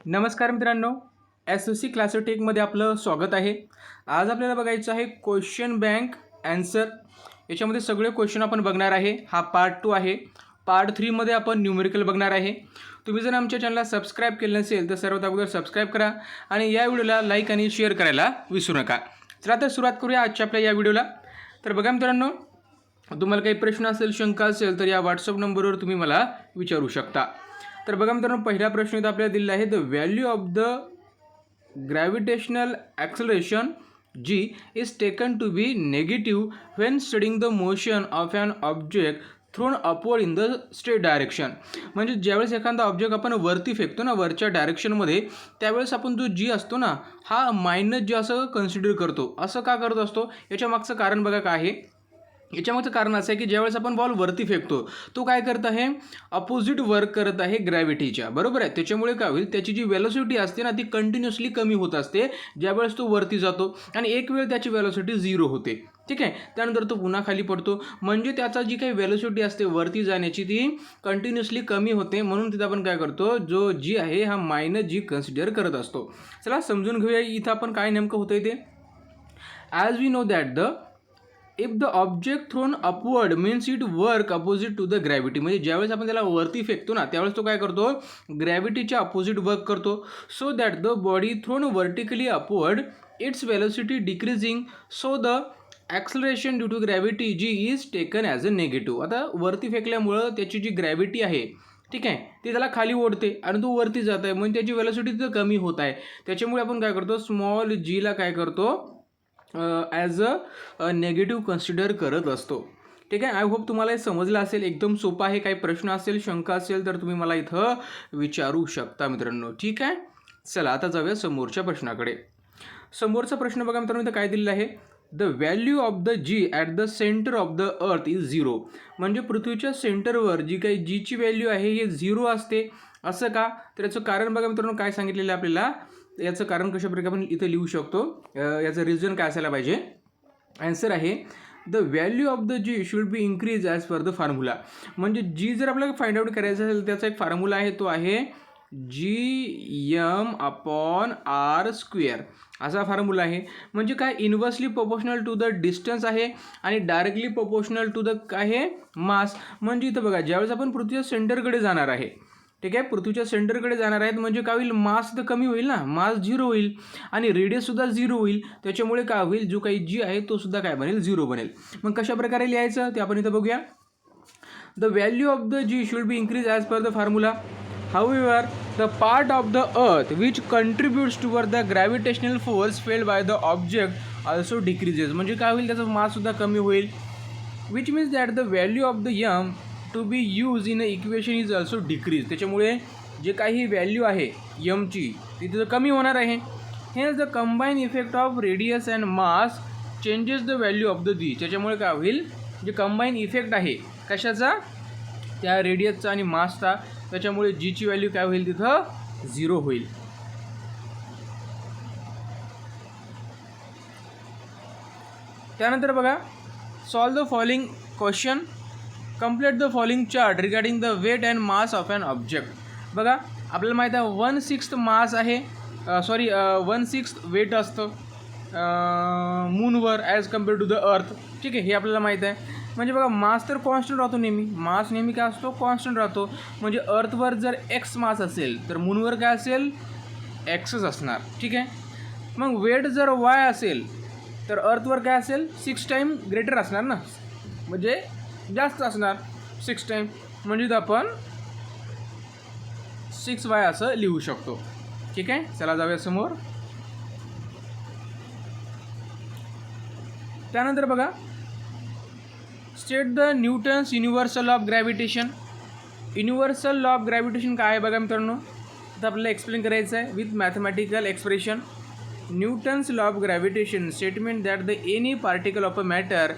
नमस्कार मित्रांनो, S S C क्लासोटेकमध्ये आपलं स्वागत आहे. आज आपल्याला बघायचं आहे क्वेश्चन बँक ॲन्सर. याच्यामध्ये सगळे क्वेश्चन आपण बघणार आहे. हा पार्ट 2 आहे. पार्ट 3 मध्ये आपण न्यूमेरिकल बघणार आहे. तुम्ही जर आमच्या चॅनलला सबस्क्राईब केलं नसेल तर सर्वात अगोदर सबस्क्राईब करा आणि या व्हिडिओला लाईक आणि शेअर करायला विसरू नका. चला तर सुरुवात करूया आजच्या आपल्या या व्हिडिओला. तर बघा मित्रांनो, तुम्हाला काही प्रश्न असेल, शंका असेल तर या व्हॉट्सअप नंबरवर तुम्ही मला विचारू शकता. तर बघा मित्रांनो, पहिला प्रश्न इथं आपल्याला दिलेला आहे. The value of the gravitational acceleration G is taken to be negative when studying the motion of an object throne upward in the straight direction. म्हणजे ज्यावेळेस एखादा ऑब्जेक्ट आपण वरती फेकतो ना, वरच्या डायरेक्शनमध्ये, त्यावेळेस आपण जो जी असतो ना, हा मायनस जी असं कन्सिडर करतो. असं का करत असतो? याच्या मागचं कारण बघा काय आहे. याच्यामागचं कारण असं आहे की ज्यावेळेस आपण बॉल वरती फेकतो, तो काय करत आहे, अपोजिट वर्क करत आहे ग्रॅव्हिटीच्या, बरोबर आहे. त्याच्यामुळे काय होईल, त्याची जी वेलोसिटी असते ना, ती कंटिन्युअसली कमी होत असते ज्यावेळेस तो वरती जातो आणि एक वेळ त्याची वेलोसिटी 0 होते. ठीक आहे. त्यानंतर तो पुन्हा खाली पडतो, म्हणजे त्याचा जी काही वेलोसिटी असते वरती जाण्याची ती कंटिन्युअसली कमी होते. म्हणून तिथं आपण काय करतो, जो जी आहे हा मायनस जी कन्सिडर करत असतो. चला समजून घेऊया इथं आपण काय नेमकं होतंय ते. As we know that the if the object thrown upward means it work opposite to the gravity. म्हणजे ज्यावेळेस आपण त्याला वरती फेकतो ना, त्यावेळेस तो काय करतो, ग्रॅव्हिटीच्या अपोजिट वर्क करतो. So that the body thrown vertically upward its velocity decreasing, so the acceleration due to gravity g is taken as a negative. आता वरती फेकल्यामुळं त्याची जी ग्रॅव्हिटी आहे, ठीक आहे, ती त्याला खाली ओढते आणि तो वरती जात आहे, म्हणजे त्याची वेलोसिटी तर कमी होत आहे. त्याच्यामुळे आपण काय करतो, स्मॉल जीला काय करतो, ॲज अ नेगेटिव्ह कन्सिडर करत असतो. ठीक आहे. आय होप तुम्हाला हे समजलं असेल. एकदम सोपं आहे. काही प्रश्न असेल, शंका असेल तर तुम्ही मला इथं विचारू शकता मित्रांनो. ठीक आहे. चला आता जाऊया समोरच्या प्रश्नाकडे. समोरचा प्रश्न बघा मित्रांनो, इथं काय दिलेलं आहे. The value of the g at the centre of the earth is 0. म्हणजे पृथ्वीच्या सेंटरवर जी काही जीची व्हॅल्यू आहे हे 0 असते. असं का? तर याचं कारण बघा मित्रांनो काय सांगितलेलं आहे आपल्याला. याचं कारण कशाप्रकारे आपण इथं लिहू शकतो, याचं रिझन काय असायला पाहिजे. आन्सर आहे the value of the g should be increase as per the formula. म्हणजे जी जर आपल्याला फाइंड आउट करायचं असेल त्याचा एक फॉर्म्युला आहे, तो आहे GM/R². असा फॉर्म्युला आहे. म्हणजे काय, inversely proportional to the distance आहे आणि डायरेक्टली प्रोपोर्शनल टू द काय आहे, मास. म्हणजे इथं बघा, ज्यावेळेस आपण पृथ्वीच्या सेंटरकडे जाणार आहे, ठीक आहे, पृथ्वीच्या सेंटरकडे जाणार आहेत, म्हणजे काय होईल, मास तर कमी होईल ना, मास 0 होईल आणि रेडियससुद्धा 0 होईल. त्याच्यामुळे काय होईल, जो काही जी आहे तो सुद्धा काय बनेल, 0 बनेल. मग कशा प्रकारे लिहायचं ते आपण इथं बघूया. The value of the g should be increase as per the formula. However, the part of the earth which contributes toward the gravitational force felt by the object also decreases. म्हणजे काय होईल, त्याचा मास सुद्धा कमी होईल. Which means that the value of the m to be used in a equation is also decreased. त्याच्यामुळे जे काही व्हॅल्यू आहे यमची ती तिथं कमी होणार आहे. Hence the combined effect of radius and mass changes the value of the g. त्याच्यामुळे काय होईल, जे कंबाईन इफेक्ट आहे कशाचा, त्या रेडियसचा आणि मासचा, त्याच्यामुळे जीची व्हॅल्यू काय होईल, तिथं 0 होईल. त्यानंतर बघा, solve the following question, complete the following chart regarding the weight and mass of an object. बघा आपल्याला माहीत आहे 1/6 मास आहे, 1/6 वेट असतं मूनवर as compare to the earth. ठीक आहे, हे आपल्याला माहीत आहे. म्हणजे बघा, मास तर कॉन्स्टंट राहतो नेहमी, मास नेहमी काय असतो, कॉन्स्टंट राहतो. म्हणजे अर्थवर जर x मास असेल तर मूनवर काय असेल, xच असणार. ठीक आहे. मग वेट जर y असेल तर अर्थवर काय असेल, 6 टाईम ग्रेटर असणार ना, म्हणजे जास्त असणार 6 टाईम. म्हणजे आपण 6y असं लिहू शकतो. ठीक आहे. चला जाऊया समोर. त्यानंतर बघा, state the Newton's universal of gravitation. Universal law of gravitation काय आहे बघा मित्रांनो, तर आपल्याला एक्सप्लेन करायचं आहे with mathematical expression. Newton's law of gravitation statement that the any particle of a matter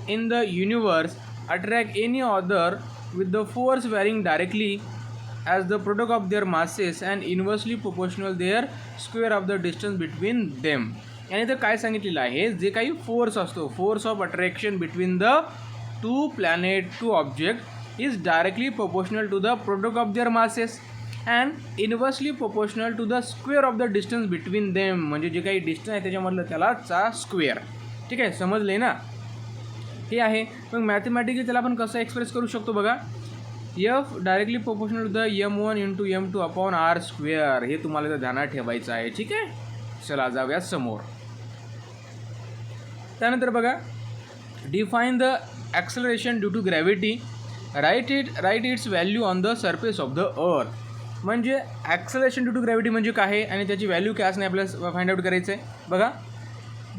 in the universe attract any other with the force varying directly as the product of their masses and inversely proportional their square of the distance between them. याने तर काय सांगितलेलं आहे, जे काही force असतो, force of attraction between the two planet, two object is directly proportional to the product of their masses. And inversely proportional to the square of the distance between them, म्हणजे जे काही डिस्टन्स आहे त्याच्यामधलं त्यालाचा square. ठीक आहे, समजले ना. हे आहे. मग मॅथमॅटिकली त्याला आपण कसं एक्सप्रेस करू शकतो बघा, F directly proportional to the M1 into M2 upon R square. हे तुम्हाला तर ध्यानात ठेवायचं आहे. ठीक आहे, चला जाऊया समोर. त्यानंतर बघा, define the acceleration due to gravity, write its value on the surface of the earth. म्हणजे ॲक्सलरेशन ड्यू टू ग्रॅव्हिटी म्हणजे काय आहे आणि त्याची व्हॅल्यू काय असणे आपल्याला फाइंड आउट करायचं आहे. बघा,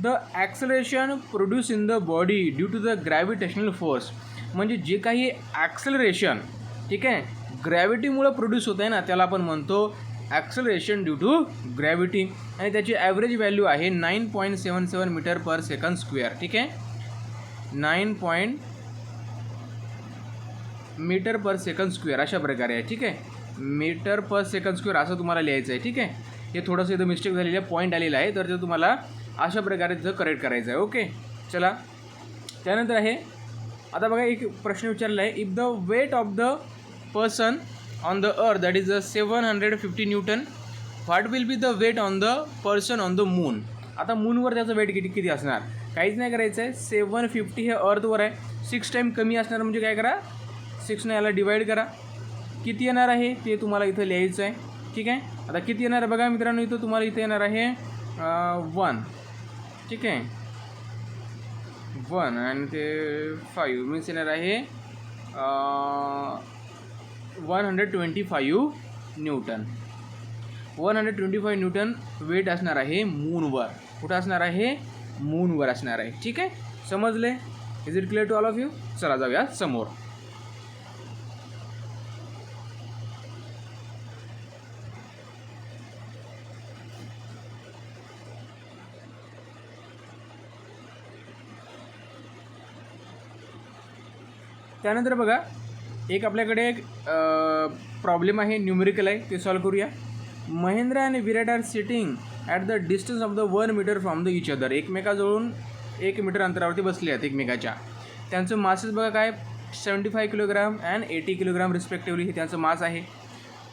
the acceleration produce in the body due to the gravitational force. म्हणजे जे काही ॲक्सलरेशन, ठीक आहे, ग्रॅव्हिटीमुळं प्रोड्यूस होत आहे ना, त्याला आपण म्हणतो ॲक्सलरेशन ड्यू टू ग्रॅव्हिटी. आणि त्याची ॲव्हरेज व्हॅल्यू आहे 9.77 मीटर पर सेकंड स्क्वेअर. ठीक आहे, 9 मीटर पर सेकंड स्क्वेअर अशा प्रकारे आहे. ठीक आहे, मीटर पर सेकंड स्क्वेअर असं तुम्हाला लिहायचं आहे. ठीक आहे, हे थोडंसं इथं मिस्टेक झालेलं आहे, पॉईंट आलेला आहे, तर ते तुम्हाला अशा प्रकारे तिथं करेक्ट करायचं आहे. ओके, चला. त्यानंतर आहे, आता बघा एक प्रश्न विचारला आहे, if the weight of the person on the earth that is 750 newton, what will be the weight on the person on the moon. आता मूनवर त्याचं वेट किती असणार, काहीच नाही करायचं आहे. 750 हे अर्थवर आहे, 6 टाईम कमी असणार, म्हणजे काय करा, 6ने याला डिवाईड करा. किती येणार आहे ते तुम्हाला इथं लिहायचं आहे. ठीक आहे, आता किती येणार आहे बघा मित्रांनो, इथं तुम्हाला इथं येणार आहे 1. ठीक आहे, 1 आणि ते 5 मीन्स येणार आहे 125 न्यूटन. 125 न्यूटन वेट असणार आहे मूनवर. कुठं असणार आहे, मूनवर असणार आहे. ठीक आहे, समजले. Is it clear to all of you. चला जाऊया समोर. त्यानंतर बघा, एक आपल्याकडे एक प्रॉब्लेम आहे, न्यूमेरिकल आहे, ते सॉल्व करूया. महेंद्र आणि Virat are sitting at the distance of the 1 metre from the each other. एकमेकाजवळून 1 मीटर अंतरावरती बसले आहेत एकमेकाच्या. त्यांचं मासेस बघा काय, 75 किलोग्राम अँड 80 किलोग्राम रिस्पेक्टिव्हली हे त्यांचं मास आहे.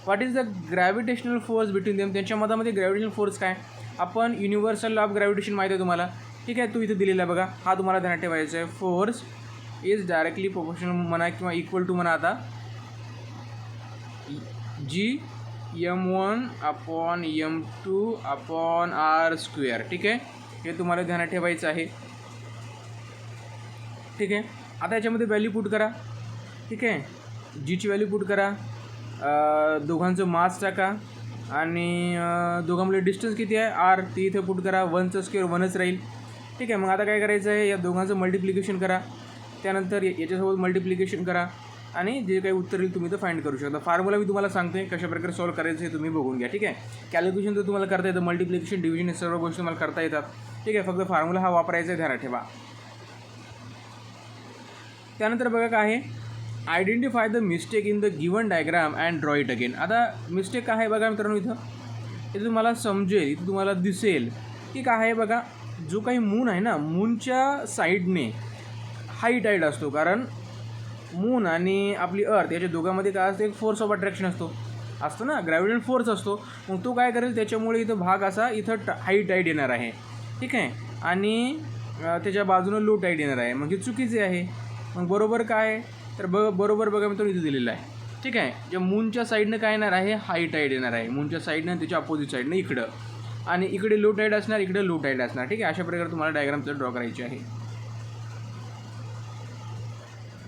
What is the gravitational force between them. त्यांच्या मधामध्ये ग्रॅव्हिटेशनल फोर्स काय, आपण युनिव्हर्सल लॉ ऑफ ग्रॅव्हिटेशन माहिती आहे तुम्हाला. ठीक आहे, तो इथे दिलेला आहे बघा, हा तुम्हाला ध्यानात ठेवायचा आहे. फोर्स इज डायरेक्टली प्रोपोर्शनल म्हणा किंवा इक्वल टू म्हणा आता G M1 upon M2 upon R square. ठीक आहे, हे तुम्हाला ध्यानात ठेवायचं आहे. ठीक आहे, आता याच्यामध्ये व्हॅल्यू पुट करा. ठीक आहे, जीची व्हॅल्यू पुट करा, दोघांचं मास टाका आणि दोघांमध्ये डिस्टन्स किती आहे आर ती इथे पुट करा. 1चं स्क्वेअर 1च राहील. ठीक आहे, मग आता काय करायचं आहे, या दोघांचं मल्टिप्लिकेशन करा, त्यानंतर याच्यासोबत मल्टिप्लिकेशन करा आणि जे काही उत्तर येईल तुम्ही तर फाइंड करू शकता. फॉर्म्युला मी तुम्हाला सांगतो आहे कशा प्रकारे सॉल्व करायचं हे तुम्ही बघून घ्या. ठीक आहे, कॅल्क्युलेशन तर तुम्हाला करता येतं, मल्टिप्लिकेशन डिव्हिजन हे सर्व गोष्टी तुम्हाला करता येतात. ठीक आहे, फक्त फॉर्म्युला हा वापरायचा आहे, ध्यानात ठेवा. त्यानंतर बघा काय आहे, identify the mistake in the given diagram and draw it again. आता मिस्टेक काय आहे बघा मित्रांनो, इथं तुम्हाला समजेल, इथं तुम्हाला दिसेल की काय आहे बघा, जो काही मून आहे ना, मूनच्या साईडने हाई टाईड असतो, कारण मून आणि आपली अर्थ याच्या दोघांमध्ये काय असतं, एक फोर्स ऑफ अट्रॅक्शन असतो ना, ग्रॅव्हिटेशनल फोर्स असतो. मग तो काय करेल, त्याच्यामुळे इथं भाग असा इथं हाई टाईड येणार आहे. ठीक आहे, आणि त्याच्या बाजूनं लो टाईड येणार आहे. मग हे चुकीचे आहे. मग बरोबर काय आहे, तर बरोबर बघा मित्रांनो इथं दिलेलं आहे. ठीक आहे, ज्या मूनच्या साईडनं काय येणार आहे, हाई टाईड येणार आहे. मूनच्या साईडनं त्याच्या अपोजिट साईडनं इकडं, आणि इकडे लो टाईड असणार, इकडे लो टाईड असणार. ठीक आहे, अशा प्रकारे तुम्हाला डायग्रामचं ड्रॉ करायची आहे.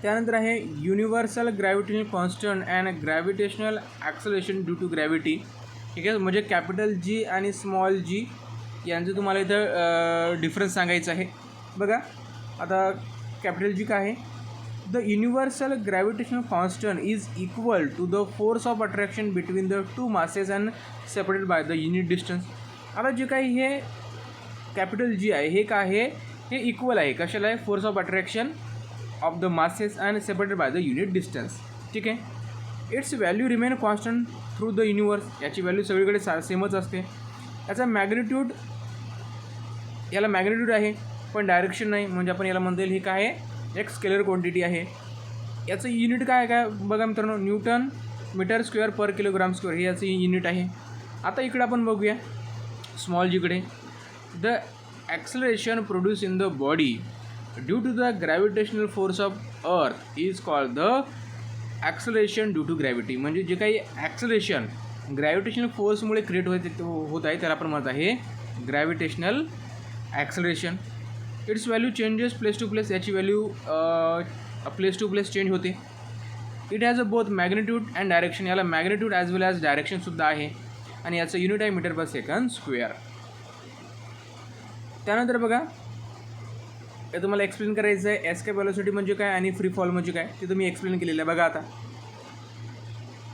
त्यानंतर आहे universal gravitational constant and gravitational acceleration due to gravity. ठीक आहे, म्हणजे कॅपिटल जी आणि स्मॉल जी यांचं तुम्हाला इथं डिफरन्स सांगायचं आहे. बघा आता कॅपिटल जी काय आहे, the universal gravitational constant is equal to the force of attraction between the two masses and separated by the unit distance. आता जे काही हे कॅपिटल जी आहे हे काय आहे, हे इक्वल आहे कशाला आहे, force of attraction of the masses and separated by the unit distance. ठीक आहे, it's value remain constant through the universe. याची व्हॅल्यू सगळीकडे सेमच असते. याचा मॅग्निट्यूड, याला मॅग्निट्यूड आहे पण डायरेक्शन नाही, म्हणजे आपण याला म्हणता येईल हे काय आहे, एक स्केलर क्वांटिटी आहे. याचं युनिट काय बघा मित्रांनो, newton metre square per kilogram square हे याचं युनिट आहे. आता इकडे आपण बघूया स्मॉल जीकडे. The acceleration produce in the body due to the gravitational force of earth is called the acceleration due to gravity. म्हणजे जे काही ॲक्सलरेशन ग्रॅव्हिटेशनल फोर्समुळे क्रिएट होत आहे त्याला आपण म्हणत आहे gravitational acceleration. Its value changes place to place. याची value place to place change होते. It has a both magnitude and direction. याला मॅग्नेट्यूड ॲज वेल ॲज डायरेक्शनसुद्धा आहे आणि याचं युनिट आहे मीटर पर सेकंड स्क्वेअर. त्यानंतर बघा हे तुम्हाला एक्सप्लेन करायचं आहे एस्केप व्हेलॉसिटी म्हणजे काय आणि फ्री फॉल म्हणजे काय ते तुम्ही एक्सप्लेन केलेलं आहे. बघा आता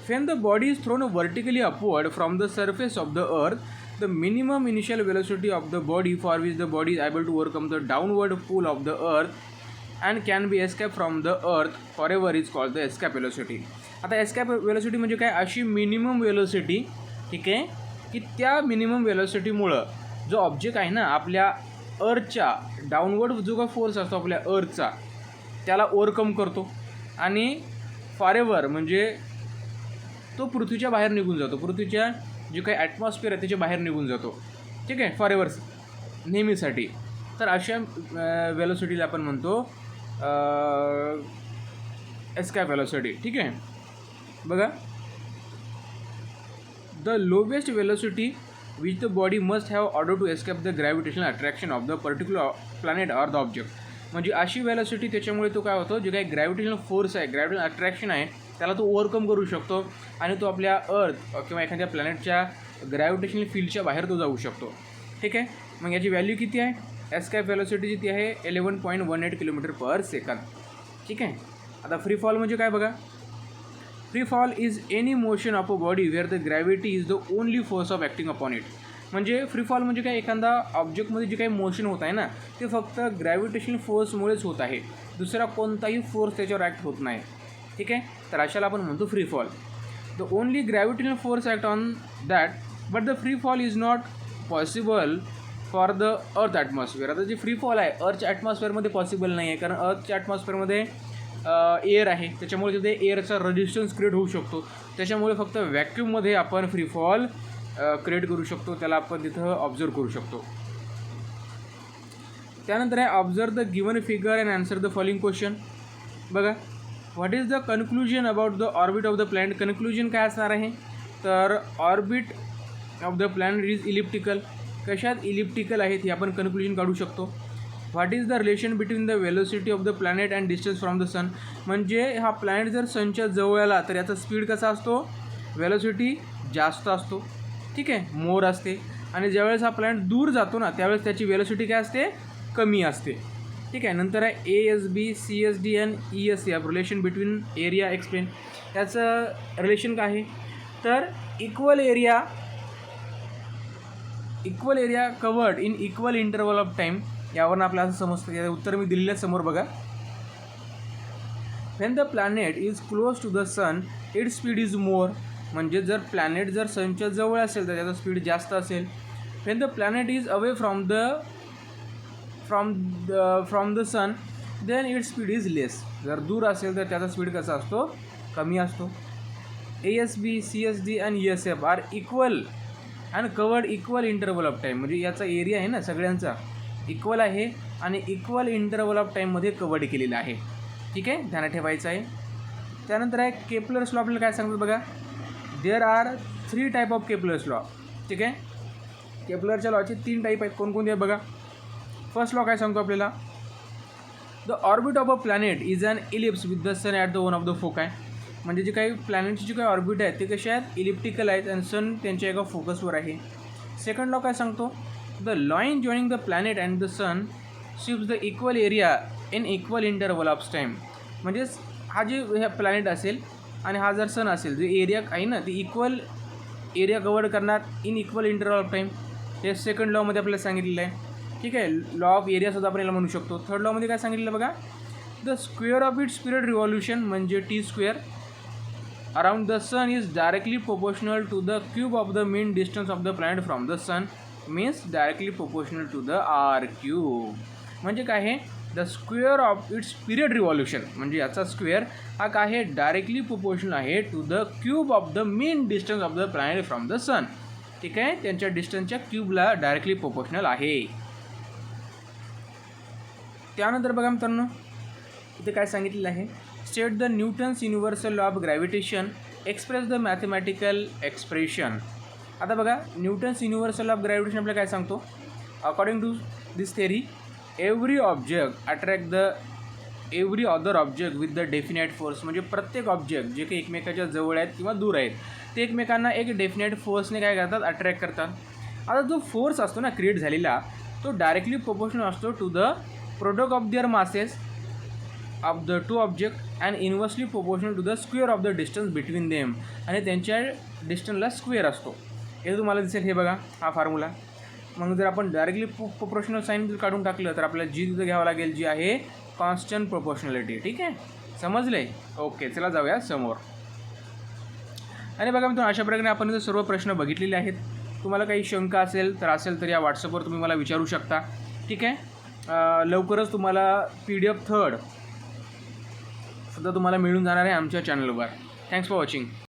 when the body is thrown vertically upward from the surface of the earth, the minimum initial velocity of the body for which the body is able to overcome the downward pull of the earth and can be escaped from the earth forever is called the escape velocity. आता escape velocity म्हणजे काय, अशी minimum velocity, ठीक आहे, की त्या minimum वेलोसिटीमुळं जो object आहे ना आपल्या अर्थच्या डाऊनवर्ड जो का फोर्स असतो आपल्या अर्थचा त्याला ओव्हरकम करतो आणि फॉरेवर म्हणजे तो पृथ्वीच्या बाहेर निघून जातो. पृथ्वीच्या जे काही ॲटमॉस्फिअर आहे त्याच्या बाहेर निघून जातो, ठीक आहे, फॉरेवर नेहमीसाठी. तर अशा वेलोसिटीला आपण म्हणतो एस्केप वेलोसिटी, ठीक आहे. बघा the lowest velocity which the body must have order to escape the gravitational attraction of the particular planet or the object. म्हणजे अशी वेलोसिटी त्याच्यामुळे तो काय होतो, जे काही ग्रॅव्हिटेशनल फोर्स आहे, ग्रॅव्हिटेशनल अट्रॅक्शन आहे त्याला तो ओव्हरकम करू शकतो आणि तो आपल्या अर्थ किंवा एखाद्या प्लॅनेटच्या ग्रॅव्हिटेशनल फील्डच्या बाहेर तो जाऊ शकतो, ठीक आहे. मग याची व्हॅल्यू किती आहे, एस्केप वेलोसिटी ती आहे 11.18 किलोमीटर पर सेकंद, ठीक आहे. आता फ्री फॉल म्हणजे काय बघा, free fall is any motion of a body where the gravity is the only force of acting upon it. म्हणजे फ्री फॉल म्हणजे काय, एखादा ऑब्जेक्टमध्ये जे काही मोशन होत आहे ना ते फक्त ग्रॅव्हिटेशनल फोर्समुळेच होत आहे, दुसरा कोणताही फोर्स त्याच्यावर ॲक्ट होत नाही, ठीक आहे. तर अशाला आपण म्हणतो free fall. The only gravitational force act on that but the free fall is not possible for the earth atmosphere. आता जे फ्री फॉल आहे अर्थच्या ॲटमॉस्फिअरमध्ये पॉसिबल नाही आहे, कारण अर्थच्या ॲटमॉस्फिअरमध्ये एअर आहे, त्याच्यामुळे तिथे एअरचा रेजिस्टन्स क्रिएट होऊ शकतो. त्याच्यामुळे फक्त व्हॅक्यूममध्ये आपण फ्री फॉल क्रिएट करू शकतो, त्याला आपण तिथं ऑब्झर्व करू शकतो. त्यानंतर आहे observe the given figure and answer the following question. बघा what is the conclusion about the orbit of the planet. Conclusion काय असणार आहे, तर orbit of the planet is elliptical. कशात इलिप्टिकल आहेत हे आपण कन्क्लुजन काढू शकतो. What is the relation between the velocity of the planet and distance from the sun. म्हणजे हा प्लॅनेट जर सनच्या जवळ आला तर याचा स्पीड कसा असतो, वेलोसिटी जास्त असतो, ठीक आहे, मोर असते. आणि ज्यावेळेस हा प्लॅनेट दूर जातो ना त्यावेळेस त्याची वेलोसिटी काय असते, कमी असते, ठीक आहे. नंतर आहे ASB CSD and ESF relation between area explain. याचं रिलेशन काय आहे, तर equal area covered in equal interval of time. यावरून आपल्याला असं समजतं, याचं उत्तर मी दिलेल्या समोर बघा. When the planet is close to the sun its speed is more. म्हणजे जर प्लॅनेट जर सनच्या जवळ असेल तर त्याचा स्पीड जास्त असेल. When the planet is away from the sun then its speed is less. जर दूर असेल तर त्याचा स्पीड कसा असतो, कमी असतो. ASB CSD and ESF are equal and covered equal interval of time. म्हणजे याचा एरिया आहे ना सगळ्यांचा इक्वल आहे आणि इक्वल इंटरवल ऑफ टाईममध्ये कवर्ड केलेला आहे, ठीक आहे, ध्यानात ठेवायचं आहे. त्यानंतर आहे केपलर्स लॉ. आपल्याला काय सांगतात बघा, there are 3 type of Kepler's law, ठीक आहे. केपलरच्या लॉचे 3 टाईप आहेत. कोणकोणते आहे बघा. फर्स्ट लॉ काय सांगतो आपल्याला, the orbit of a planet is an ellipse with the sun at the one of the foci. म्हणजे जे काही प्लॅनेटची जे काही ऑर्बिट आहेत ते कसे आहेत, इलिप्टिकल आहेत आणि सन त्यांच्या एका फोकसवर आहे. सेकंड लॉ काय सांगतो, the line joining the planet and the sun shift the equal area in equal interval of time. म्हणजेच हा जे ह्या प्लॅनेट असेल आणि हा जर सन असेल, जे एरिया आहे ना ती इक्वल एरिया कवर करणार in equal interval of time. हे सेकंड लॉमध्ये आपल्याला सांगितलेलं आहे, ठीक आहे. लॉ ऑफ एरियासुद्धा आपण याला म्हणू शकतो. थर्ड लॉमध्ये काय सांगितलेलं बघा, the square of its period revolution म्हणजे T² around the sun is directly proportional to the cube of the mean distance of the planet from the sun means directly proportional to the R³ म्हणजे काय आहे, the square of its period revolution, म्हणजे याचा square हा काय आहे, directly proportional आहे to the cube of the mean distance of the planet from the sun. ठीक आहे, त्यांच्या डिस्टन्सच्या क्यूबला डायरेक्टली प्रोपोर्शनल आहे. त्यानंतर बघा मित्रांनो, इथे काय सांगितलेलं आहे, state the Newton's universal law of gravitation, express the mathematical expression. आता बघा, न्यूटन्स युनिव्हर्सल ऑफ ग्रॅव्हिटेशन आपल्याला काय सांगतो, according to this theory every object attract the every other object with the definite force, म्हणजे प्रत्येक ऑब्जेक्ट जे काही एकमेकाच्या जवळ आहेत किंवा दूर आहेत ते एकमेकांना एक डेफिनाइट फोर्सने काय करतात, अट्रॅक्ट करतात. आता जो फोर्स असतो ना क्रिएट झालेला, तो डायरेक्टली प्रोपोर्शनल असतो to the product of their masses of the two object and inversely proportional to the square of the distance between them, आणि त्यांच्या डिस्टन्सला स्क्वेअर असतो. हे तुम्हाला दिसेल, हे बघा हा फॉर्म्युला. मग जर आपण डायरेक्टली प्रोपोर्शनल साईन जर काढून टाकलं तर आपल्याला जी तिथं घ्यावं लागेल, जी आहे कॉन्स्टंट प्रोपोर्शनॅलिटी. ठीक आहे, समजले? ओके, चला जाऊया समोर. आणि बघा मित्रांनो, अशा प्रकारे आपण इथं सर्व प्रश्न बघितलेले आहेत. तुम्हाला काही शंका असेल तर या व्हॉट्सअपवर तुम्ही मला विचारू शकता. ठीक आहे, लवकरच तुम्हाला PDF 3 सुद्धा तुम्हाला मिळून जाणार आहे आमच्या चॅनलवर. Thanks for watching.